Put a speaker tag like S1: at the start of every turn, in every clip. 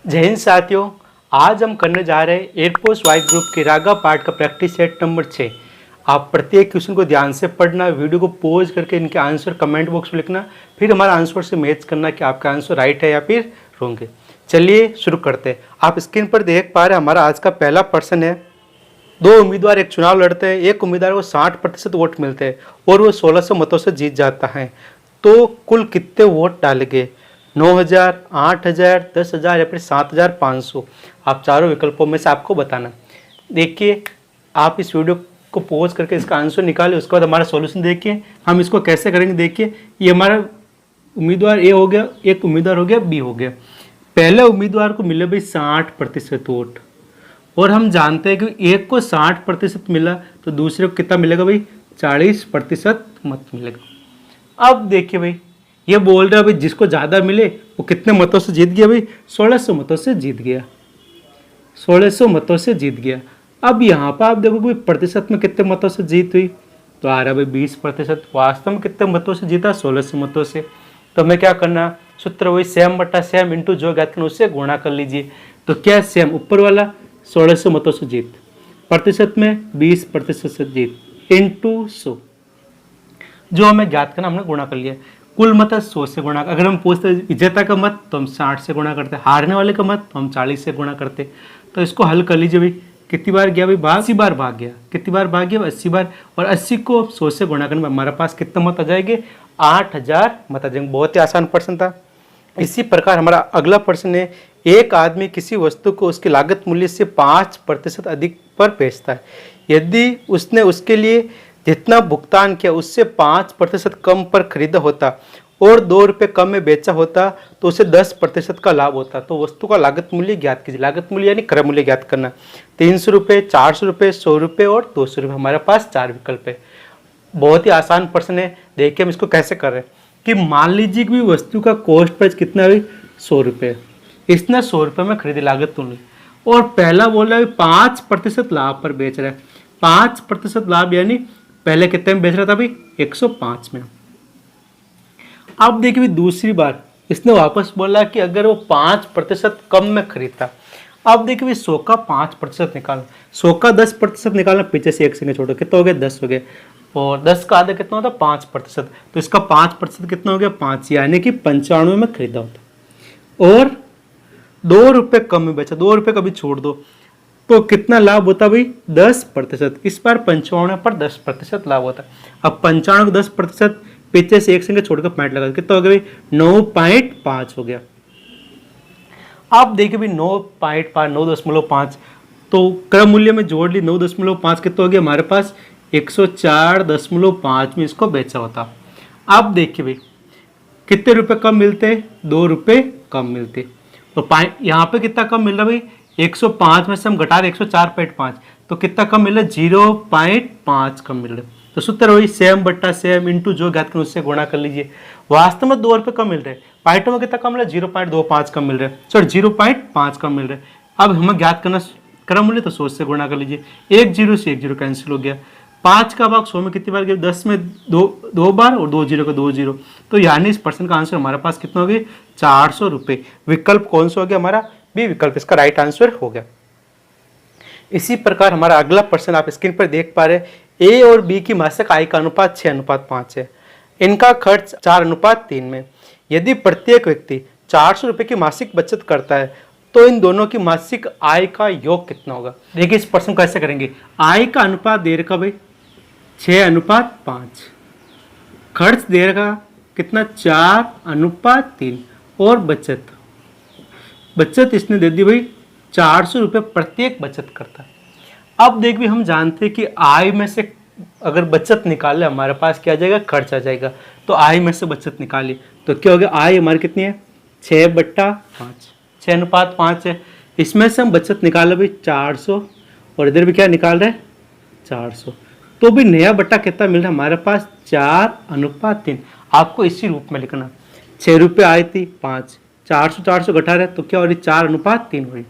S1: जय हिंद साथियों, आज हम करने जा रहे हैं एयरफोर्स वाई ग्रुप के रागा पार्ट का प्रैक्टिस सेट नंबर 6। आप प्रत्येक क्वेश्चन को ध्यान से पढ़ना, वीडियो को पॉज करके इनके आंसर कमेंट बॉक्स में लिखना, फिर हमारा आंसर से मैच करना कि आपका आंसर राइट है या फिर रॉन्ग है। चलिए शुरू करते हैं। आप स्क्रीन पर देख पा रहे हैं हमारा आज का पहला प्रश्न है। दो उम्मीदवार एक चुनाव लड़ते हैं, एक उम्मीदवार को 60% वोट मिलते हैं और वो 1600 मतों से जीत जाता है, तो कुल कितने वोट डाले गए? 9000, 8000, 10,000 या फिर 7500। आप चारों विकल्पों में से आपको बताना। देखिए, आप इस वीडियो को पॉज करके इसका आंसर निकालें, उसके बाद हमारा सॉल्यूशन देखिए हम इसको कैसे करेंगे। देखिए, ये हमारा उम्मीदवार ए हो गया, एक उम्मीदवार हो गया बी हो गया। पहले उम्मीदवार को मिले भाई 60% वोट, और हम जानते हैं कि एक को 60% मिला तो दूसरे को कितना मिलेगा भाई? 40% मत मिलेगा। अब देखिए भाई, ये बोल रहा है भाई जिसको ज़्यादा मिले वो कितने मतों से जीत गया भाई? 1600 मतों से जीत गया, 1600 मतों से जीत गया। अब यहाँ पर आप देखो भाई प्रतिशत में कितने मतों से जीत हुई, तो आ रहा भाई 20%। वास्तव में कितने मतों से जीता? 1600 मतों से। तो हमें क्या करना? सूत्र वही सेम बटा सेम इंटू जो ज्ञात करना उससे गुणा कर लीजिए। तो क्या सेम ऊपर वाला 1600 मतों से जीत, प्रतिशत में 20% से जीत इंटू 100, जो हमें ज्ञात करना हमने गुणा कर लिया। कुल मत 100 से गुणा। अगर हम पूछते विजेता का मत तो हम 60 से गुणा करते, हारने वाले का मत तो हम 40 से गुणा करते। तो इसको हल कर लीजिए भाई। कितनी बार गया भाई? 80 बार भाग गया। कितनी बार भाग गया? 80 बार। और 80 को 100 से गुणा करने में हमारे पास कितने मत आ जाएंगे? 8000 मत आ जाएंगे। बहुत ही आसान प्रश्न था। इसी प्रकार हमारा अगला प्रश्न है। एक आदमी किसी वस्तु को उसके लागत मूल्य से 5% अधिक पर बेचता है। यदि उसने उसके लिए जितना भुगतान किया उससे 5% कम पर खरीदा होता और 2 रुपये कम में बेचा होता तो उसे 10% का लाभ होता। तो वस्तु का लागत मूल्य ज्ञात कीजिए। लागत मूल्य यानी क्रय मूल्य ज्ञात करना। 300 रुपये, 400 रुपये, 100 रुपये और 200 रुपये। हमारे पास 4 विकल्प है। बहुत ही आसान प्रश्न है। देखिए हम इसको कैसे कर रहे हैं कि मान लीजिए कि वस्तु का कॉस्ट प्राइस कितना है? 100 रुपये। इसने 100 रुपये में खरीदी लागत मूल्य, और पहला बोल रहा है 5% लाभ पर बेच रहा है। 5% लाभ यानी पहले कितने में बेच रहा था भाई? 105 में। अब देखिए दूसरी बार इसने वापस बोला कि अगर वो 5% कम में खरीदता। अब देखिए 100 का 5% निकालना, 100 का 10% निकालना, पीछे से एक संख्या छोड़ो, कितना हो गया? 10 हो गया। और 10 का आधा कितना होता? 5%। तो इसका 5% कितना हो गया? 5, यानी कि 95 में खरीदा होता और 2 रुपये कम में बेचा। 2 रुपये कभी छोड़ दो तो कितना लाभ होता भाई? 10%। इस बार 95 पर 10% लाभ होता। अब 95 को 10%, पीछे से एक संख्या छोड़कर पॉइंट लगा, कितना हो गया भाई? 9.5 हो गया। अब देखिए भाई 9.5, 9.5, तो क्रम मूल्य में जोड़ ली 9.5, कितना हो गया हमारे पास? 104.5 में इसको बेचा होता। अब देखिए भाई कितने रुपए कम मिलते? 2 रुपये कम मिलते। और यहाँ पे कितना कम मिल रहा भाई? 105 में से हम घटा रहे 104.5, तो कितना कम मिल रहा है? 0.5 कम मिल रहा है। तो सूत्र वही सेम बट्टा सेम इंटू जो ज्ञात करें उससे गुणा कर लीजिए। वास्तव में 2 रुपये कम मिल रहे हैं, पाइटों में कितना कम मिल रहा है? 0.25 कम मिल रहा है, सॉरी 0.5 कम मिल रहा है। अब हमें ज्ञात करना क्रम मूल्य, तो 100 से गुणा कर लीजिए। 1 0 से 1 0 कैंसिल हो गया। 5 का भाग 100 में कितनी बार गया? 10 में 2 बार, और 2 0 का 2 0। तो यानी इस प्रश्न का आंसर हमारे पास कितना हो गया? 400 रुपये। विकल्प कौन सा हो गया? हमारा बी विकल्प इसका राइट आंसर हो गया। इसी प्रकार हमारा अगला प्रश्न आप स्क्रीन पर देख पा रहे हैं। ए और बी की मासिक आय का अनुपात 6:5 है। इनका खर्च 4:3 में। यदि प्रत्येक व्यक्ति 400 रुपये की मासिक बचत करता है तो इन दोनों की मासिक आय का योग कितना होगा? देखिए इस प्रश्न को कैसे करेंगे। आय का अनुपात दे रखा भाई 6:5, खर्च दे रखा कितना? 4:3, और बचत इसने दे दी भाई 400 रुपये प्रत्येक बचत करता है। अब देख भी हम जानते हैं कि आय में से अगर बचत निकाले हमारे पास क्या आ जाएगा? खर्च आ जाएगा। तो आय में से बचत निकाली तो क्या हो गया? आय हमारी कितनी है? 6/5, 6:5 है। इसमें से हम बचत निकाले भाई 400, और इधर भी क्या निकाल रहे हैं? 400। तो भी नया बट्टा कितना मिल रहा है हमारे पास? 4:3। आपको इसी रूप में लिखना। 6 रुपये आय थी, 5, 400 घटा रहे तो क्या हो रही? 4:3 हो रही।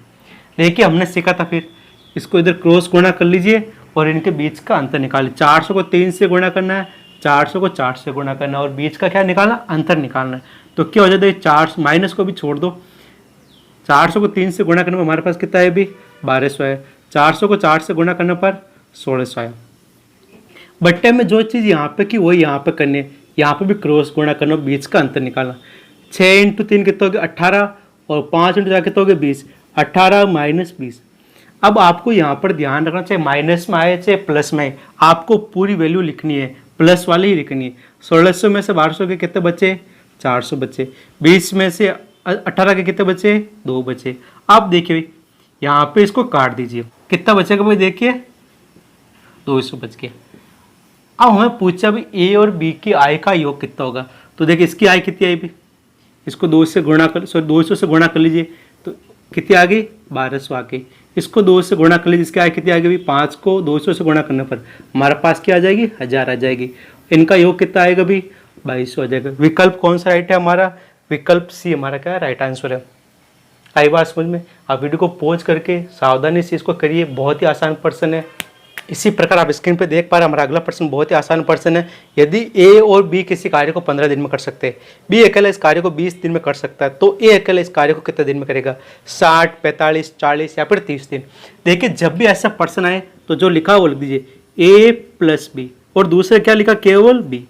S1: देखिए हमने सीखा था, फिर इसको इधर क्रॉस गुणा कर लीजिए और इनके बीच का अंतर निकालिए। 400 को 3 से गुणा करना है, 400 को 4 से गुणा करना है, और बीच का क्या निकालना? अंतर निकालना है। तो क्या हो जाता है? 4 माइनस को भी छोड़ दो, 400 को 3 से गुणा करने पर हमारे पास कितना है अभी 1200 है। 400 को 4 से गुणा करने पर 1600 है। बट्टे में जो चीज़ यहाँ पे की वही यहाँ पे करनी है। यहाँ पे भी क्रॉस गुणा करना, बीच का अंतर निकालना। 6 इंटू 3 कितना हो गया 18 और 5 इंटू 4 कितना हो गया 20। 18 माइनस 20। अब आपको यहाँ पर ध्यान रखना, चाहे माइनस में आए चाहे प्लस में आए, आपको पूरी वैल्यू लिखनी है, प्लस वाली ही लिखनी है। 1600 में से 1200 के कितने बचे 400 बचे। 20 में से 18 के कितने बचे 2 बचे। अब देखिए यहाँ पे इसको काट दीजिए, कितना बचेगा भाई देखिए 200 बच गया। अब हमें पूछा भी ए और बी की आय का योग कितना होगा। तो देखिए इसकी आय कितनी आई भी, इसको 200 से गुणा कर लीजिए तो कितनी आ गई 1200 आ गई। इसको 2 से गुणा कर लीजिए, इसकी आय कितनी आ गई 5 को 200 से गुणा करने पर हमारे पास क्या आ जाएगी 1000 आ जाएगी। इनका योग कितना आएगा भी 2200 आ जाएगा। विकल्प कौन सा राइट है हमारा, विकल्प सी हमारा क्या राइट आंसर है। आई बात समझ में। आप वीडियो को पॉज करके सावधानी से इसको करिए, बहुत ही आसान प्रश्न है। इसी प्रकार आप स्क्रीन पे देख पा रहे हैं हमारा अगला प्रश्न बहुत ही आसान प्रश्न है। यदि ए और बी किसी कार्य को 15 दिन में कर सकते हैं, बी अकेला इस कार्य को 20 दिन में कर सकता है, तो ए अकेला इस कार्य को कितने दिन में करेगा 60, 45, 40 या फिर 30 दिन। देखिए जब भी ऐसा प्रश्न आए तो जो लिखा वो लिख दीजिए ए प्लस बी, और दूसरे क्या लिखा केवल बी।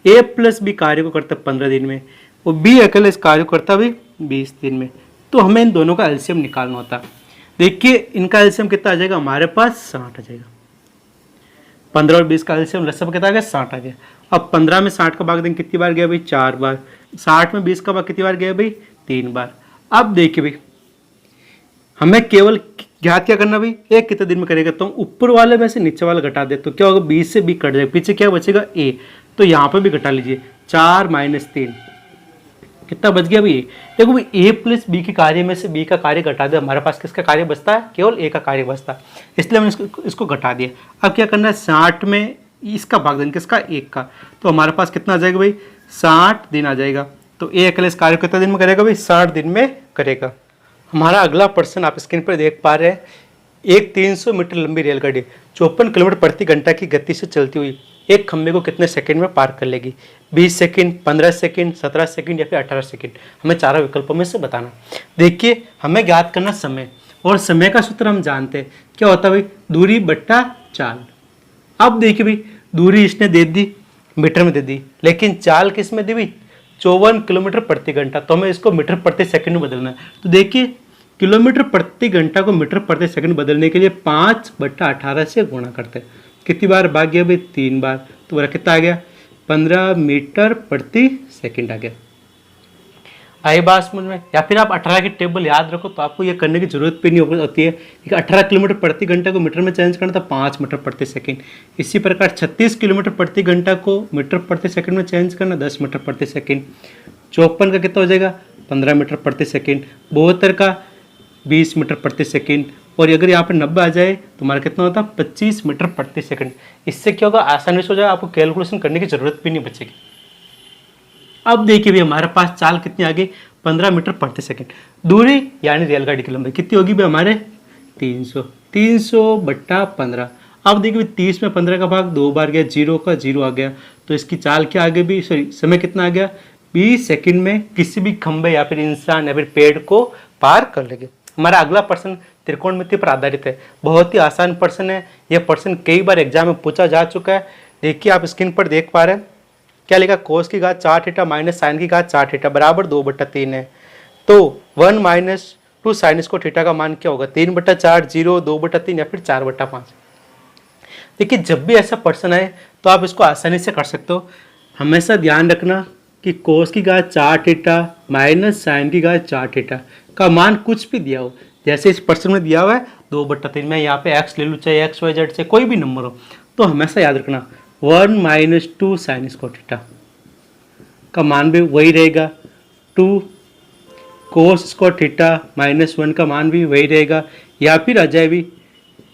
S1: ए प्लस बी कार्य को करता है 15 दिन में और बी अकेला इस कार्य को करता भी 20 दिन में। तो हमें इन दोनों का एलसीएम निकालना होता। देखिए इनका एलसीएम कितना आ जाएगा हमारे पास 60 आ जाएगा। 15 और 20 का एलसीएम लसब कितना आ गया 60 आ गया। अब 15 में 60 का भाग देंगे कितनी बार गया भाई 4 बार। 60 में 20 का भाग कितनी बार गया भाई 3 बार। अब देखिए भाई हमें केवल ज्ञात क्या करना भाई एक कितने दिन में करेगा, तो ऊपर वाले में से नीचे वाला घटा दे तो क्या होगा 20 से बी कट जाएगा, पीछे क्या बचेगा ए। तो यहाँ पे भी घटा लीजिए 4 माइनस 3 कितना बच गया भाई ए। देखो भाई ए प्लस बी के कार्य में से बी का कार्य घटा दे, हमारे पास किसका कार्य बचता है केवल ए का कार्य बचता है, इसलिए हमने इसको घटा दिया। अब क्या करना है 60 में इसका भाग देना किसका 1 का, तो हमारे पास कितना आ जाएगा भाई 60 दिन आ जाएगा। तो ए अकेले इस कार्य कितने दिन में करेगा भाई 60 दिन में करेगा। हमारा अगला प्रश्न आप स्क्रीन पर देख पा रहे हैं, एक 300 मीटर लंबी रेलगाड़ी 54 किलोमीटर प्रति घंटा की गति से चलती हुई एक खंभे को कितने सेकंड में पार कर लेगी, 20 सेकंड, 15 सेकंड, 17 सेकंड या फिर 18 सेकंड। हमें चारों विकल्पों में से बताना। देखिए हमें ज्ञात करना समय, और समय का सूत्र हम जानते हैं क्या होता है भाई दूरी बट्टा चाल। अब देखिए भाई दूरी इसने दे दी मीटर में दे दी, लेकिन चाल किस में दी भाई 54 किलोमीटर प्रति घंटा, तो हमें इसको मीटर प्रति सेकंड में बदलना है। तो देखिए किलोमीटर प्रति घंटा को मीटर प्रति सेकंड बदलने के लिए 5/18 से गुणा करते हैं। कितनी बार भाग गया भाई 3 बार, तो बड़ा कितना आ गया 15 मीटर प्रति सेकंड आ गया। आई बात समझ में। या फिर आप 18 की टेबल याद रखो तो आपको ये करने की जरूरत भी नहीं होती है। 18 किलोमीटर प्रति घंटा को मीटर में चेंज करना था 5 मीटर प्रति सेकंड। इसी प्रकार 36 किलोमीटर प्रति घंटा को मीटर प्रति सेकंड में चेंज करना 10 मीटर प्रति सेकंड। 54 का कितना हो जाएगा 15 मीटर प्रति सेकंड। 72 का 20 मीटर प्रति सेकंड। और अगर यहाँ पर 90 आ जाए तो हमारा कितना होता है 25 मीटर प्रति सेकंड। इससे क्या होगा आसानी से हो जाएगा, आपको कैलकुलेशन करने की जरूरत भी नहीं बचेगी। अब देखिए भी हमारे पास चाल कितनी आ गई 15 मीटर प्रति सेकंड। दूरी यानी रेलगाड़ी की लंबाई कितनी होगी भी हमारे 300/15। अब देखिए 30 में 15 का भाग 2 बार गया, 0 का 0 आ गया, तो इसकी चाल क्या आ गई भी सॉरी समय कितना आ गया 20 सेकंड में किसी भी खंभे या फिर इंसान या फिर पेड़ को पार कर लेंगे। हमारा अगला प्रश्न त्रिकोणमिति पर आधारित है, बहुत ही आसान प्रश्न है। यह प्रश्न कई बार एग्जाम में पूछा जा चुका है। देखिए आप स्क्रीन पर देख पा रहे हैं क्या लिखा, कोस की घात 4 थीटा माइनस साइन की घात 4 थीटा बराबर 2/3 है। तो 1 माइनस 2 साइन स्क्वायर थीटा का मान क्या होगा 3/4, 0, 2/3 या फिर 4/5। देखिए जब भी ऐसा प्रश्न आए तो आप इसको आसानी से कर सकते हो। हमेशा ध्यान रखना कि कोस की घात 4 थीटा माइनस साइन की घात 4 थीटा का मान कुछ भी दिया हो, जैसे इस प्रश्न में दिया हुआ है 2/3, मैं यहाँ पे x ले लूँ चाहे x y z से कोई भी नंबर हो, तो हमेशा याद रखना 1 माइनस 2 साइन स्क्वायर थीटा का मान भी वही रहेगा, 2 कोस स्क्वायर थीटा माइनस 1 का मान भी वही रहेगा, या फिर आ जाए भी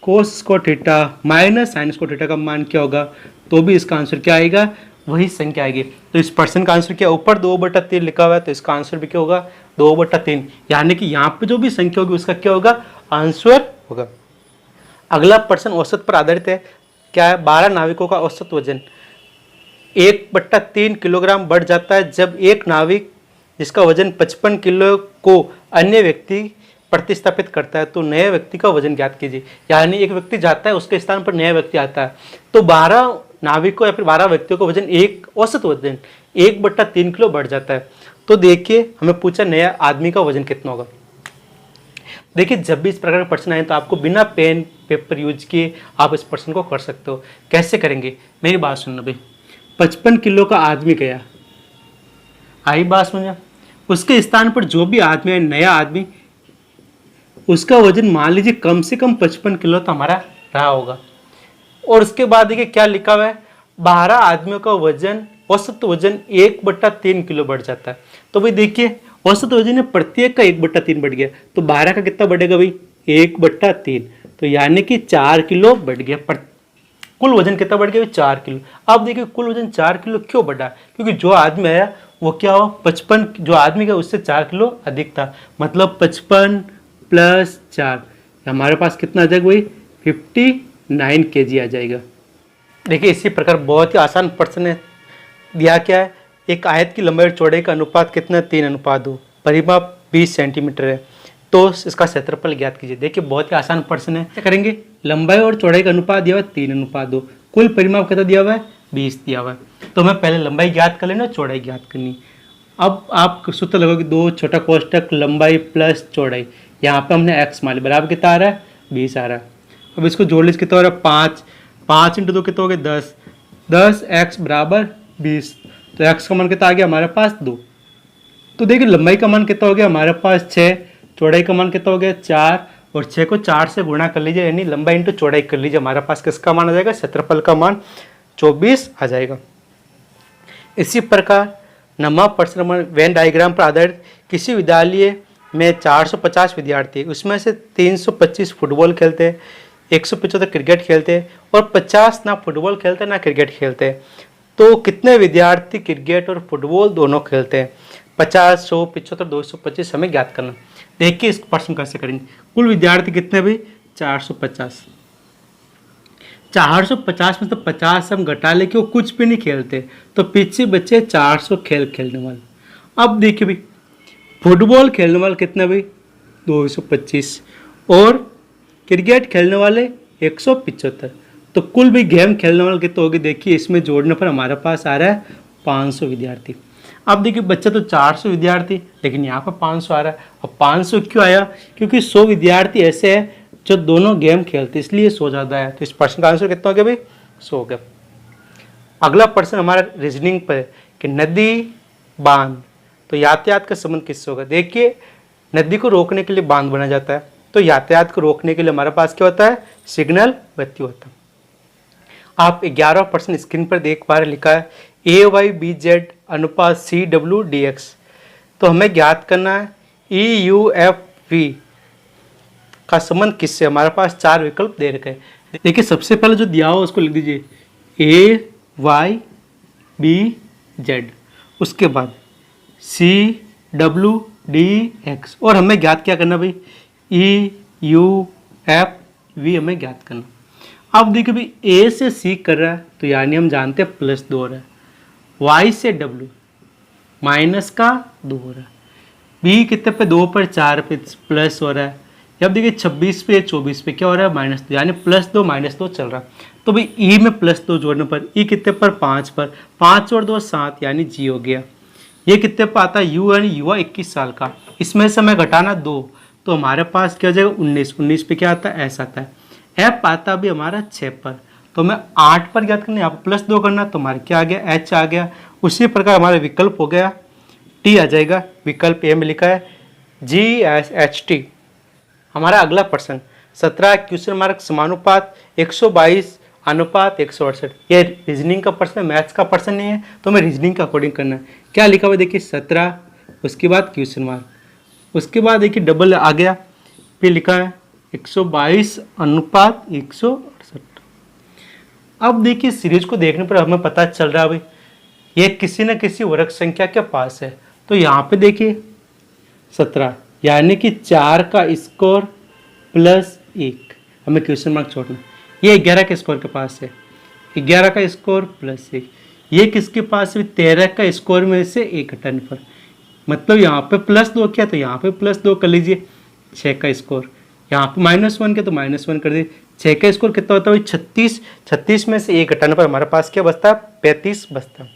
S1: cos square theta minus sine square theta का मान क्या होगा, तो भी इसका आंसर क्या आएगा वही संख्या आएगी। तो इस प्रश्न का आंसर क्या ऊपर 2/3 लिखा हुआ है, तो इसका आंसर भी क्या होगा 2/3, यानी कि यहाँ पे जो भी संख्या होगी उसका क्या होगा आंसर होगा। अगला प्रश्न औसत पर आधारित है। क्या है 12 नाविकों का औसत वजन 1/3 किलोग्राम बढ़ जाता है जब एक नाविक जिसका वजन 55 किलो को अन्य व्यक्ति प्रतिस्थापित करता है तो नए व्यक्ति का वजन ज्ञात कीजिए। यानी एक व्यक्ति जाता है, उसके स्थान पर नया व्यक्ति आता है, तो 12 नाविकों या फिर 12 व्यक्तियों का वजन औसत वजन 1/3 किलो बढ़ जाता है। तो देखिए हमें पूछा नया आदमी का वजन कितना होगा। देखिए जब भी इस प्रकार का प्रश्न आए तो आपको बिना पेन पेपर यूज किए आप इस प्रश्न को कर सकते हो। कैसे करेंगे, मेरी बात सुनना भाई। 55 किलो का आदमी गया, आई बात समझा। उसके स्थान पर जो भी आदमी है, नया आदमी, उसका वजन मान लीजिए कम से कम 55 किलो तो हमारा रहा होगा। और उसके बाद देखिए क्या लिखा हुआ है, 12 आदमियों का वजन औसत वजन 1/3 किलो बढ़ जाता है। तो भाई देखिए औसत वजन है प्रत्येक का 1/3 बढ़ गया, तो 12 का कितना बढ़ेगा भाई 1/3, तो यानी कि 4 किलो बढ़ गया। कुल वजन कितना बढ़ गया 4 किलो। अब देखिए कुल वजन 4 किलो क्यों बढ़ा, क्योंकि जो आदमी आया वो क्या हुआ 55, जो आदमी का उससे 4 किलो अधिक था, मतलब 55 + 4 हमारे पास कितना आ जाएगा भाई 59 kg आ जाएगा। देखिए इसी प्रकार बहुत ही आसान प्रश्न है। दिया क्या है, एक आयत की लंबाई और चौड़ाई का अनुपात कितना है 3:2, परिमाप 20 सेंटीमीटर है, तो इसका क्षेत्रफल ज्ञात कीजिए। देखिए बहुत ही आसान प्रश्न है। क्या करेंगे, लंबाई और चौड़ाई का अनुपात दिया हुआ है 3:2, कुल परिमाप कितना दिया हुआ है 20 दिया हुआ है। तो हमें पहले लंबाई ज्ञात कर लेना, चौड़ाई ज्ञात करनी। अब आप सूत्र लगाओगे 2 छोटा कोष्टक लंबाई प्लस चौड़ाई, यहाँ पे हमने x मान लिया, बराबर कितना आ रहा है 20 आ रहा है। अब इसको जोड़ लीजिए कितना हो रहा है 5, 5 × 2 कितना हो गया 10, 10x = 20, तो x का मान कितना आ गया हमारे पास 2। तो देखिए लंबाई का मान कितना हो गया हमारे पास 6, चौड़ाई का मान कितना हो गया 4, और 6 को 4 से गुणा कर लीजिए, यानी लंबाई इंटू चौड़ाई कर लीजिए, हमारे पास किसका मान आ जाएगा क्षेत्रफल का मान 24 आ जाएगा। इसी प्रकार नवा प्रश्न नंबर वेन डायग्राम पर आधारित किसी विद्यालय में 450 विद्यार्थी, उसमें से 325 फुटबॉल खेलते हैं, 175 क्रिकेट खेलते हैं और 50 ना फुटबॉल खेलते हैं ना क्रिकेट खेलते हैं, तो कितने विद्यार्थी क्रिकेट और फुटबॉल दोनों खेलते हैं। 50, 100, 75, 225 हमें ज्ञात करना। देखिए इस प्रश्न कैसे करेंगे। कुल विद्यार्थी कितने भाई 450, 450 में तो 50 हम घटा ले कि वो कुछ भी नहीं खेलते, तो पीछे बचे 400 खेल खेलने वाले। अब देखिए भाई फुटबॉल खेलने वाले कितने भाई 225 और क्रिकेट खेलने वाले 175, तो कुल भी गेम खेलने वाले कितने होगी। देखिए इसमें जोड़ने पर हमारे पास आ रहा है 500 विद्यार्थी। अब देखिए बच्चा तो 400 विद्यार्थी, लेकिन यहाँ पर 500 आ रहा है। अब 500 क्यों आया, क्योंकि 100 विद्यार्थी ऐसे हैं जो दोनों गेम खेलते, इसलिए 100 ज़्यादा है। तो इस प्रश्न का आंसर कितना हो गया भाई 100 हो गया। अगला प्रश्न हमारा रीजनिंग पर है कि नदी बांध, तो यातायात का संबंध किससे होगा। देखिए नदी को रोकने के लिए बांध बना जाता है, तो यातायात को रोकने के लिए हमारे पास क्या होता है सिग्नल बत्ती होता है। आप 11वां प्रश्न स्क्रीन पर देख पा रहे, लिखा है AYBZ अनुपात CWDX, तो हमें ज्ञात करना है EUFV का संबंध किससे। हमारे पास 4 विकल्प दे रखे हैं। देखिए सबसे पहले जो दिया हो उसको लिख दीजिए AYBZ, उसके बाद CWDX, और हमें ज्ञात क्या करना भाई EUFV हमें ज्ञात करना। अब देखिए भाई A से C कर रहा है, तो यानी हम जानते हैं +2 हो रहा है, Y से W -2 हो रहा है, B कितने पे 2 पर 4 पे प्लस हो रहा है। अब देखिए 26 पे 24 पे क्या हो रहा है -2, यानी +2 -2 चल रहा है। तो भाई E में +2 जोड़ने पर E कितने पर 5 पर, 5 और 2 7, यानी G हो गया। ये कितने पर आता है U, यानी युवा 21 साल का, इसमें से हमें घटाना 2, तो हमारे पास क्या हो जाएगा 19, 19 पे क्या आता है S आता है। F आता भी हमारा 6 पर, तो हमें 8 पर ज्ञात करना, यहाँ पर +2 करना, तो हमारे क्या आ गया H आ गया। उसी प्रकार हमारा विकल्प हो गया T आ जाएगा। विकल्प ए में लिखा है GSHT। हमारा अगला प्रश्न 17 क्वेश्चन मार्क समानुपात 122 अनुपात 168, ये रीजनिंग का प्रश्न है, मैथ्स का प्रश्न नहीं है, तो हमें रीजनिंग का अकॉर्डिंग करना है। क्या लिखा हुआ देखिए 17, उसके बाद क्वेश्चन मार्क, उसके बाद देखिए डबल आ गया, फिर लिखा है 122 अनुपात 168। अब देखिए सीरीज को देखने पर हमें पता चल रहा है भाई ये किसी न किसी वर्ग संख्या के पास है। तो यहाँ पे देखिए 17, यानी कि 4 का स्कोर +1, हमें क्वेश्चन मार्क छोड़ना। ये 11 के स्कोर के पास है, 11 का स्कोर +1, ये किसके पास है 13 का स्कोर में से 1 घटाने पर, मतलब यहाँ पे +2 किया तो यहाँ पे +2 कर लीजिए। 6 का स्कोर, यहाँ पे -1 के तो -1 कर दिए। 6 का स्कोर कितना होता है भाई 36, 36 में से 1 घटाने पर हमारे पास क्या बचता है 35 बचता है।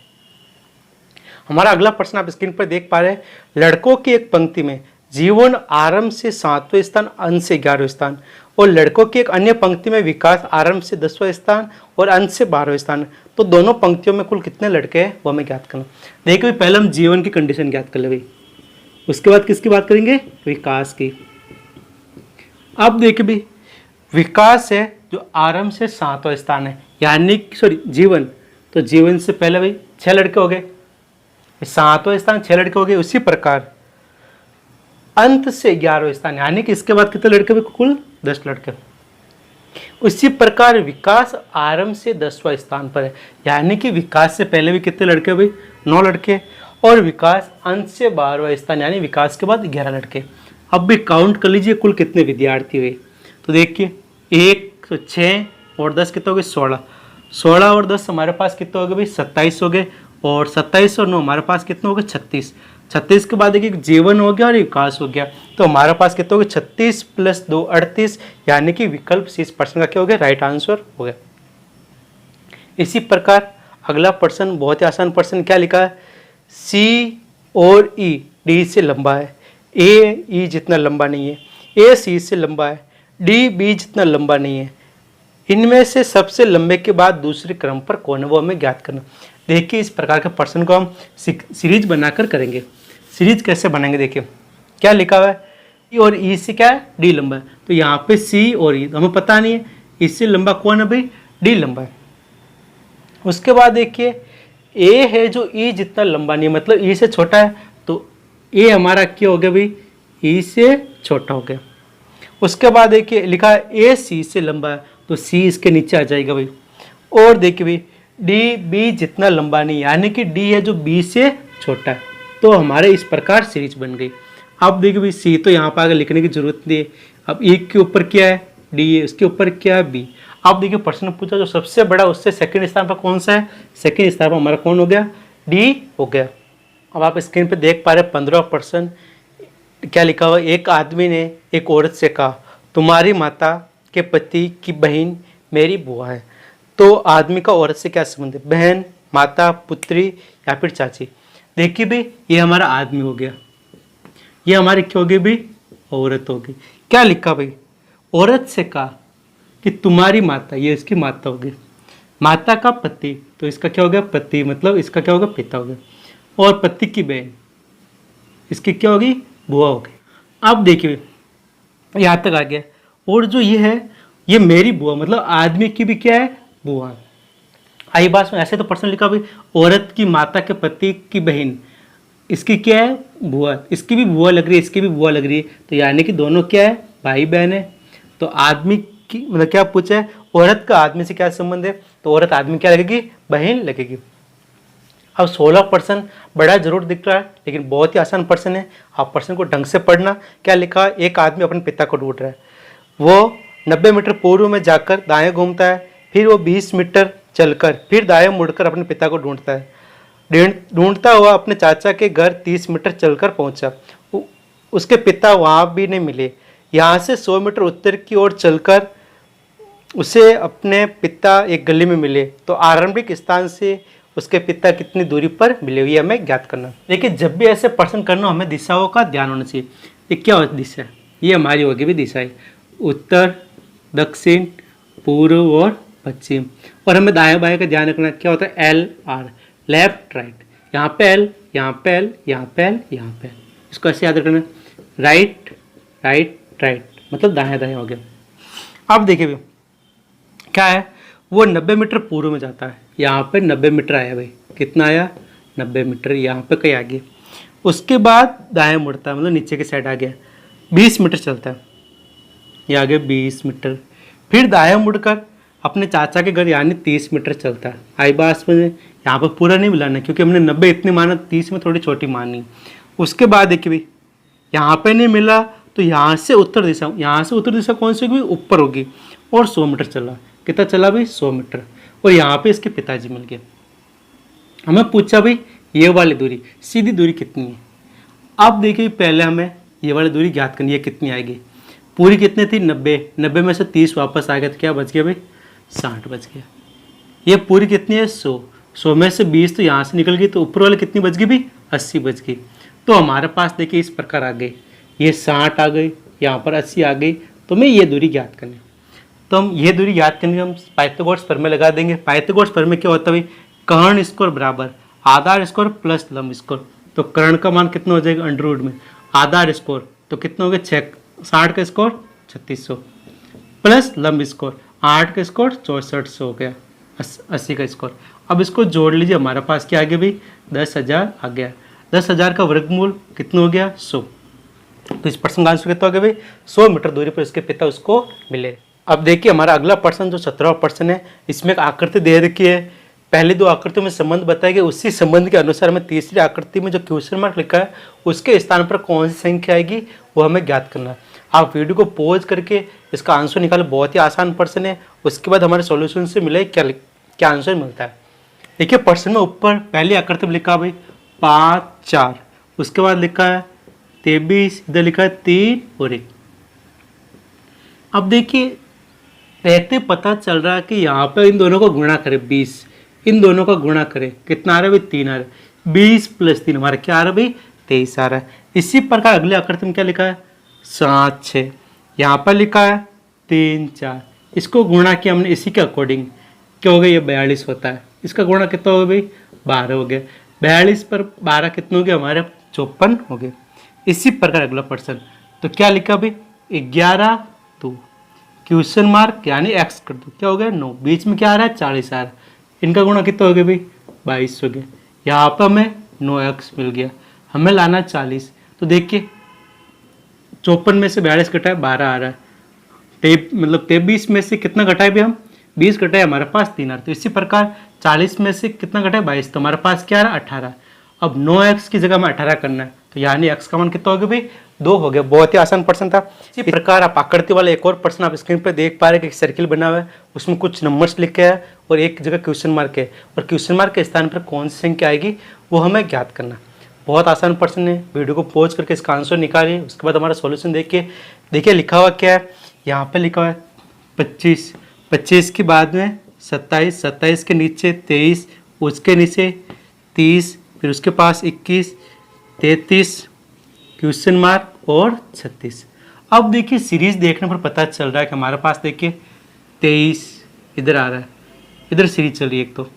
S1: हमारा अगला प्रश्न आप स्क्रीन पर देख पा रहे हैं, लड़कों की एक पंक्ति में जीवन आरंभ से 7वें स्थान, अंत से 11वें स्थान, और लड़कों की एक अन्य पंक्ति में विकास आरंभ से 10वां स्थान और अंत से 12वें स्थान। तो दोनों पंक्तियों में कुल कितने लड़के हैं वो हमें ज्ञात करना। देखिए पहले हम जीवन की कंडीशन ज्ञात कर ले भाई, उसके बाद किसकी बात करेंगे, विकास की। अब देखिए भाई विकास है जो आरंभ से 7वां स्थान है, यानी सॉरी जीवन, तो जीवन से पहले भाई 6 लड़के हो गए, 7वां स्थान 6 लड़के हो गए। उसी प्रकार अंत से 11वां स्थान, यानी कि इसके बाद कितने लड़के, कुल 10 लड़के। उसी प्रकार विकास आरंभ से 10वां स्थान पर है, यानी कि विकास से पहले भी कितने लड़के भाई 9 लड़के, और विकास अंत से 12वां स्थान, यानी विकास के बाद 11 लड़के। अब भी काउंट कर लीजिए कुल कितने विद्यार्थी हुए, तो देखिए 1 तो 6 और 10 कितने हो गए 16, 16 और 10 हमारे पास कितने हो गए भाई 27 हो गए, और 27 और 9 हमारे पास कितने हो गए 36, 36 के बाद देखिए जीवन हो गया और विकास हो गया, तो हमारे पास कितने हो गए 36 + 2 38, यानी कि विकल्प सी इस प्रश्न का क्या हो गया राइट आंसर हो गया। इसी प्रकार अगला प्रश्न बहुत ही आसान प्रश्न क्या लिखा है, सी और ई डी से लंबा है, ए ई जितना लंबा नहीं है, ए सी से लंबा है, डी बी जितना लंबा नहीं है, इनमें से सबसे लंबे के बाद दूसरे क्रम पर कौन है वो हमें ज्ञात करना। देखिए इस प्रकार के प्रश्न को हम सीरीज बनाकर करेंगे। सीरीज कैसे बनाएंगे, देखिए क्या लिखा हुआ है, ई और ई से क्या है डी लंबा है, तो यहाँ पे सी और ई हमें पता नहीं है, इससे लंबा कौन है भाई डी लंबा है। उसके बाद देखिए ए है जो ई जितना लंबा नहीं है, मतलब ई से छोटा है, तो ए हमारा क्या हो गया भाई ई से छोटा हो गया। उसके बाद देखिए लिखा है ए सी से लंबा है, तो सी इसके नीचे आ जाएगा भाई। और देखिए भाई डी बी जितना लंबा नहीं, यानी कि डी है जो बी से छोटा है, तो हमारे इस प्रकार सीरीज बन गई। अब देखिए भाई सी तो यहाँ पर आगे लिखने की जरूरत नहीं है, अब ए के ऊपर क्या है डी है, उसके ऊपर क्या है बी। अब देखिए प्रश्न पूछा जो सबसे बड़ा उससे सेकंड स्थान पर कौन सा है, सेकंड स्थान पर हमारा कौन हो गया डी हो गया। अब आप स्क्रीन पे देख पा रहे हैं 15वां प्रश्न क्या लिखा हुआ, एक आदमी ने एक औरत से कहा तुम्हारी माता के पति की बहन मेरी बुआ है, तो आदमी का औरत से क्या संबंध है, बहन, माता, पुत्री या फिर चाची। देखिए भाई ये हमारा आदमी हो गया, ये हमारी क्या होगी भाई औरत होगी। क्या लिखा भाई, औरत से कहा कि तुम्हारी माता, ये इसकी माता होगी, माता का पति तो इसका क्या हो गया पति, मतलब इसका क्या होगा पिता हो गया, और पति की बहन इसकी क्या होगी बुआ होगी। अब देखिए यहाँ तक आ गया, और जो ये है ये मेरी बुआ, मतलब आदमी की भी क्या है बुआ। आई बात में ऐसे तो प्रश्न लिखा भाई औरत की माता के पति की बहन, इसकी क्या है बुआ, इसकी भी बुआ लग रही है, इसकी भी बुआ लग रही है, तो यानी कि दोनों क्या है भाई बहन है। तो आदमी की मतलब क्या पूछा है, औरत का आदमी से क्या संबंध है, तो औरत आदमी क्या लगेगी बहन लगेगी। अब 16 प्रश्न बड़ा जरूर दिख रहा है, लेकिन बहुत ही आसान प्रश्न है, आप प्रश्न को ढंग से पढ़ना। क्या लिखा है, एक आदमी अपने पिता को ढूंढ रहा है, वो 90 मीटर पूर्व में जाकर दाएं घूमता है, फिर वो 20 मीटर चलकर फिर दाएं मुड़कर अपने पिता को ढूंढता है। ढूंढता हुआ अपने चाचा के घर 30 मीटर चलकर पहुंचा, उसके पिता वहां भी नहीं मिले। यहाँ से 100 मीटर उत्तर की ओर चलकर उसे अपने पिता एक गली में मिले, तो आरंभिक स्थान से उसके पिता कितनी दूरी पर मिले हुए हमें ज्ञात करना। देखिए जब भी ऐसे प्रश्न करना हमें दिशाओं का ध्यान होना चाहिए। ये क्या होती दिशा, ये हमारी होगी भी दिशा है, उत्तर, दक्षिण, पूर्व और पश्चिम। और हमें दाएं बाएं का ध्यान रखना, क्या होता है एल आर, लेफ्ट राइट, यहाँ पे एल, यहाँ पे एल, यहाँ पे एल, यहाँ पे एल, इसको ऐसे याद रखना, राइट राइट राइट, मतलब दाएं दाएं हो गया। अब देखिए भाई क्या है, वो 90 मीटर पूर्व में जाता है, यहाँ पे 90 मीटर आया भाई, कितना आया 90 मीटर, यहाँ पे कहीं आ गया। उसके बाद दाएं मुड़ता है, मतलब नीचे की साइड आ गया, 20 मीटर चलता है, ये आ गया 20 मीटर, फिर दाएं मुड़कर अपने चाचा के घर यानी 30 मीटर चलता है। आई बात में यहाँ पर पूरा नहीं मिलाना क्योंकि हमने 90 इतनी माना, 30 में थोड़ी छोटी मानी। उसके बाद देखिए भाई यहाँ पे नहीं मिला, तो यहाँ से उत्तर दिशा, यहाँ से उत्तर दिशा कौन सी होगी ऊपर होगी, और 100 मीटर चला, कितना चला भाई 100 मीटर, और यहाँ पे इसके पिताजी मिल गए। हमें पूछा भाई ये वाली दूरी, सीधी दूरी कितनी है। अब देखिए पहले हमें ये वाली दूरी ज्ञात करनी है, कितनी आएगी। पूरी कितनी थी 90, 90 में से 30 वापस आ गया तो क्या बच गया भाई 60 बच गया। ये पूरी कितनी है 100, 100 में से 20 तो यहाँ से निकल गई तो ऊपर वाले कितनी बच गई भाई 80 बच गई। तो हमारे पास देखिए इस प्रकार आ गई, ये 60 आ गई, यहाँ पर 80 आ गई, तो मैं ये दूरी ज्ञात करनी। तो हम ये दूरी याद करने हम पाइथागोरस प्रमेय लगा देंगे। पाइथागोरस प्रमेय क्या होता है भाई, कर्ण स्क्वायर बराबर आधार स्क्वायर प्लस लंब स्क्वायर। तो कर्ण का मान कितना हो जाएगा अंडर रूट में आधार स्क्वायर तो कितना हो गया 60 का स्क्वायर 3600 प्लस लंब स्क्वायर 8 का स्क्वायर 6400 हो गया 80 का स्क्वायर। अब इसको जोड़ लीजिए, हमारे पास क्या आ गया भाई 10,000 आ गया। 10,000 का वर्गमूल कितना हो गया 100। तो इस प्रश्न का आंसर कितना हो गया भाई 100 मीटर दूरी पर उसके पिता उसको मिले। अब देखिए हमारा अगला प्रश्न जो 17वां प्रश्न है, इसमें एक आकृति दे रखी है। पहली दो आकृतियों में संबंध बताया गया, उसी संबंध के अनुसार हमें तीसरी आकृति में जो क्वेश्चन मार्क लिखा है उसके स्थान पर कौन सी संख्या आएगी वो हमें ज्ञात करना है। आप वीडियो को पॉज करके इसका आंसर निकालो, बहुत ही आसान प्रश्न है। उसके बाद हमारे सॉल्यूशन से मिले क्या आंसर मिलता है। देखिए प्रश्न में ऊपर पहली आकृति में लिखा भाई 5 4, उसके बाद लिखा है 23, इधर लिखा है 3 और 1। अब देखिए रहते पता चल रहा है कि यहाँ पे इन दोनों को गुणा करें 20, इन दोनों का गुणा करें कितना आ रहा है भाई 3 आ रहा है। 20 + 3 हमारा क्या आ रहा है भाई 23 आ रहा है। इसी प्रकार अगले आकृति में क्या लिखा है 7 6, यहाँ पर लिखा है 3 4, इसको गुणा किया हमने इसी के अकॉर्डिंग क्या हो गया ये 42 होता है। इसका गुणा कितना हो गया भाई 12 हो गया। 42 पर 12 कितना हो गया हमारे 54 हो गए। इसी प्रकार अगला प्रश्न तो क्या लिखा भाई 11 2 क्वेश्चन मार्क यानी एक्स कर दो, क्या हो गया 9, बीच में क्या आ रहा है 40 आ रहा है। इनका गुणा कितना हो गया भाई 22 हो गया। यहाँ पर हमें 9x मिल गया, हमें लाना 40। तो देखिए 54 में से 42 घटाए 12 आ रहा है, मतलब 23 में से कितना घटाए भी हम 20 घटाए हमारे पास 3 आ रहा है। तो इसी प्रकार 40 में से कितना घटाए 22, तो हमारे पास क्या आ रहा है 18। अब 9x की जगह में 18 करना है, तो यानी x का मान कितना हो गया भाई 2 हो गया। बहुत ही आसान प्रश्न था। इसी प्रकार आप आकृति वाला एक और प्रश्न आप स्क्रीन पर देख पा रहे हैं कि सर्किल बना हुआ है, उसमें कुछ नंबर्स लिखे हैं और एक जगह क्वेश्चन मार्क है, और क्वेश्चन मार्क के स्थान पर कौन सी संख्या आएगी वो हमें ज्ञात करना। बहुत आसान प्रश्न है, वीडियो को पॉज करके इसका आंसर निकालिए, उसके बाद हमारा सॉल्यूशन देखिए लिखा हुआ क्या है। यहाँ पे लिखा हुआ है 25, 25 के बाद में 27, 27 के नीचे 23, उसके नीचे 30, फिर उसके पास 21, 33 क्वेश्चन मार्क और 36। अब देखिए सीरीज देखने पर पता चल रहा है कि हमारे पास देखिए 23 इधर आ रहा है, इधर सीरीज चल रही है।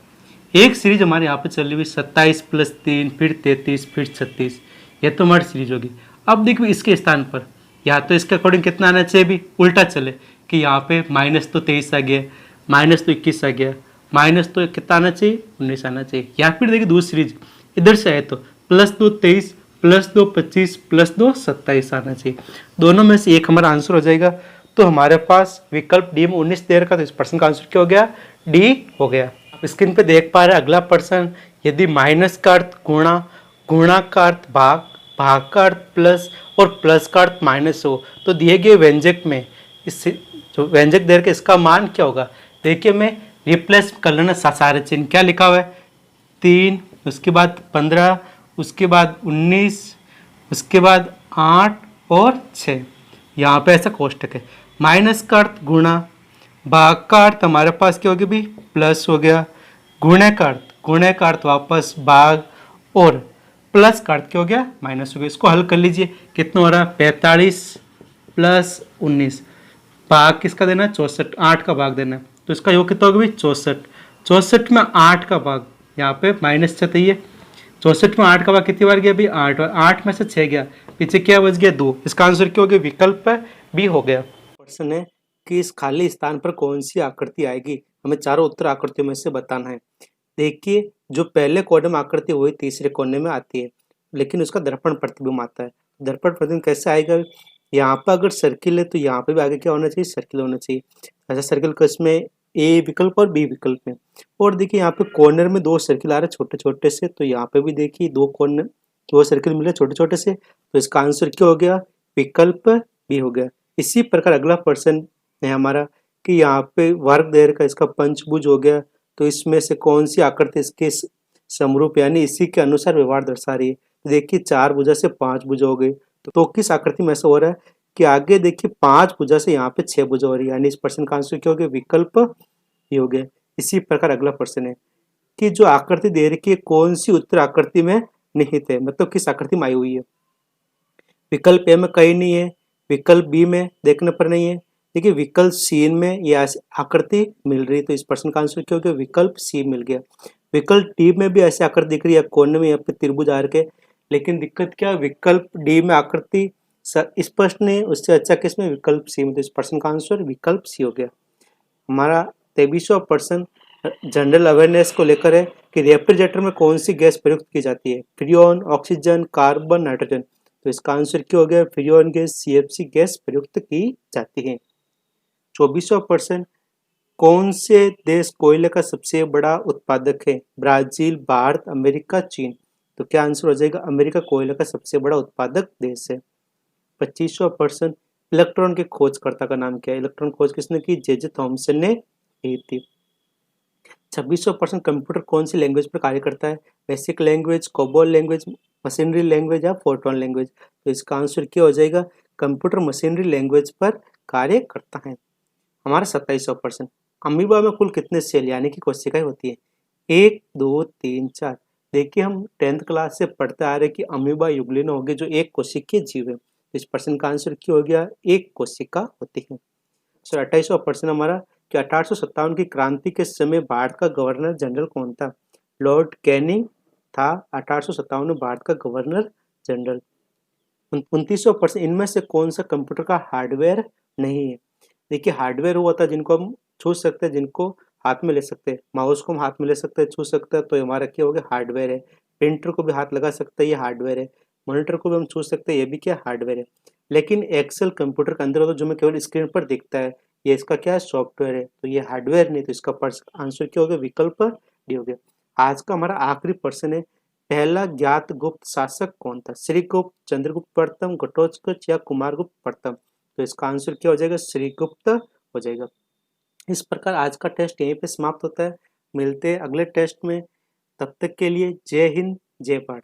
S1: एक सीरीज हमारे यहाँ पे चल रही हुई 27 + 3 फिर 33 फिर 36, ये तो हमारी सीरीज होगी। अब देखिए इसके स्थान पर या तो इसके अकॉर्डिंग कितना आना चाहिए भी उल्टा चले कि यहाँ पे माइनस तो 23 आ गया, माइनस तो 21 आ गया, माइनस तो कितना आना चाहिए 19 आना चाहिए। या फिर देखिए दूसरी सीरीज इधर से आए तो +2 23 +2 25 +2 27 आना चाहिए। दोनों में से एक हमारा आंसर हो जाएगा। तो हमारे पास विकल्प डी में 19 दे रखा, तो इस प्रश्न का आंसर क्या हो गया डी हो गया। आप स्क्रीन पे देख पा रहे हैं अगला प्रश्न, यदि माइनस का अर्थ गुणा, गुणा का अर्थ भाग, भाग का अर्थ प्लस और प्लस का अर्थ माइनस हो तो दिए गए व्यंजक में इस जो व्यंजक दे रखे इसका मान क्या होगा। देखिए मैं रिप्लेस कर लेना सारे चिन्ह, क्या लिखा हुआ है 3, उसके बाद 15, उसके बाद 19, उसके बाद 8 और 6, यहाँ पे ऐसा कोष्टक है। माइनस का अर्थ गुणा, भाग का अर्थ हमारे पास क्या हो गया भी प्लस हो गया, गुणे का अर्थ वापस भाग और प्लस का अर्थ क्या हो गया माइनस हो गया। इसको हल कर लीजिए, कितना हो रहा है 45 + 19, भाग किसका देना है 64, 8 का भाग देना है, तो इसका योग कितना होगा भी 64, 64 में 8 का भाग, यहाँ पे माइनस चाहिए, 64 में 8 का भाग कितनी बार गया भी 8 बार, 8 में से 6 गया, पीछे क्या बच गया 2। इसका आंसर क्या हो गया विकल्प बी हो गया। प्रश्न है कि इस खाली स्थान पर कौन सी आकृति आएगी, हमें चारों उत्तर आकृतियों में से बताना है। देखिए जो पहले कोने में आकृति वही तीसरे कोने में आती है, लेकिन उसका दर्पण प्रतिबिंब आता है। दर्पण प्रतिबिंब कैसे आएगा, यहाँ पर अगर सर्किल है तो यहाँ पे भी आगे क्या होना चाहिए सर्किल होना चाहिए। ऐसा सर्किल को इसमें ए विकल्प और बी विकल्प में। और देखिए यहाँ पे कॉर्नर में 2 सर्किल आ रहे छोटे छोटे से, तो यहाँ पे भी देखिए 2 सर्किल मिले छोटे छोटे से, तो इसका आंसर क्या हो गया विकल्प बी हो गया। इसी प्रकार अगला प्रश्न है हमारा कि यहाँ पे वर्ग दे रखा, इसका पंचभुज हो गया, तो इसमें से कौन सी आकृति इसके समरूप यानी इसी के अनुसार व्यवहार दर्शा रही है। तो देखिए 4 भुजा से 5 भुजा हो गई, तो किस आकृति में ऐसा हो रहा है उसके आगे देखिए 5 भुजा से यहाँ पे 6 भुजा हो रही है, यानी इस प्रश्न का आंसर क्या हो गया, विकल्प ये हो गया। इसी प्रकार अगला प्रश्न है कि जो आकृति दे रखी है कौन सी उत्तर आकृति में निहित है, मतलब किस आकृति में आई हुई है। विकल्प ए में कहीं नहीं है, विकल्प बी में देखने पर नहीं है, देखिए विकल्प सी में ये आकृति मिल रही है, तो इस प्रश्न का आंसर क्या हो गया, विकल्प सी मिल गया। विकल्प डी में भी ऐसी आकृति दिख रही है, कोने में यहाँ पे त्रिभुज आ रखे, लेकिन दिक्कत क्या है, विकल्प डी में आकृति स्पष्ट नहीं, उससे अच्छा किसमें, विकल्प सी में, तो इस प्रश्न का आंसर विकल्प सी हो गया। हमारा 23वां प्रश्न जनरल अवेयरनेस को लेकर है कि रेफ्रिजरेटर में कौन सी गैस प्रयुक्त की जाती है, फ्रीऑन, ऑक्सीजन, कार्बन, नाइट्रोजन, तो इसका आंसर क्या हो गया, फ्रीऑन गैस सीएफसी गैस प्रयुक्त की जाती है। 24वां प्रश्न कौन से देश कोयले का सबसे बड़ा उत्पादक है, ब्राजील, भारत, अमेरिका, चीन, तो क्या आंसर हो जाएगा, अमेरिका कोयले का सबसे बड़ा उत्पादक देश है। 25वां प्रश्न इलेक्ट्रॉन के खोजकर्ता का नाम क्या है, इलेक्ट्रॉन खोज किसने की, जे थॉमसन ने की थी। 26वां प्रश्न कंप्यूटर कौन सी लैंग्वेज पर कार्य करता है, basic language, COBOL language, machinery language या फोर्ट्रॉन लैंग्वेज, तो इसका आंसर क्या हो जाएगा, कंप्यूटर मशीनरी लैंग्वेज पर कार्य करता है। हमारा 27वां प्रश्न अमीबा में कुल कितने सेल यानी कि कोशिकाएं होती है, 1 2 3 4, देखिए हम 10th क्लास से पढ़ते आ रहे हैं कि अमीबा युग्लिन होगी जो एक कोशिकीय जीव है, इस प्रश्न का आंसर क्या हो गया, एक कोशिका होती है। 28वां प्रश्न हमारा कि 1857 की क्रांति के समय भारत का गवर्नर जनरल कौन था, लॉर्ड कैनिंग था 1857 में भारत का गवर्नर जनरल। 29वां प्रश्न इनमें से कौन सा कंप्यूटर का हार्डवेयर नहीं है, देखिए हार्डवेयर वो होता है जिनको हम छू सकते हैं, जिनको हाथ में ले सकते हैं, माउस को हम हाथ में ले सकते हैं, छू सकते हैं, तो हमारा क्या हो गया, हार्डवेयर है। प्रिंटर को भी हाथ लगा सकते हैं, ये हार्डवेयर है। मॉनिटर को भी हम छू सकते हैं, ये भी क्या हार्डवेयर है। लेकिन एक्सेल कंप्यूटर के अंदर होता है जो हमें केवल स्क्रीन पर दिखता है, ये इसका क्या है, सॉफ्टवेयर है, तो ये हार्डवेयर नहीं, तो इसका आंसर क्या हो गया, विकल्प डी हो गया। आज का हमारा आखिरी प्रश्न है पहला ज्ञात गुप्त शासक कौन था, श्रीगुप्त, चंद्रगुप्त प्रथम, घटोत्कच या कुमारगुप्त प्रथम, तो इसका आंसर क्या हो जाएगा, श्रीगुप्त हो जाएगा। इस प्रकार आज का टेस्ट यहीं पे समाप्त होता है, मिलते हैं अगले टेस्ट में, तब तक के लिए जय हिंद जय भारत।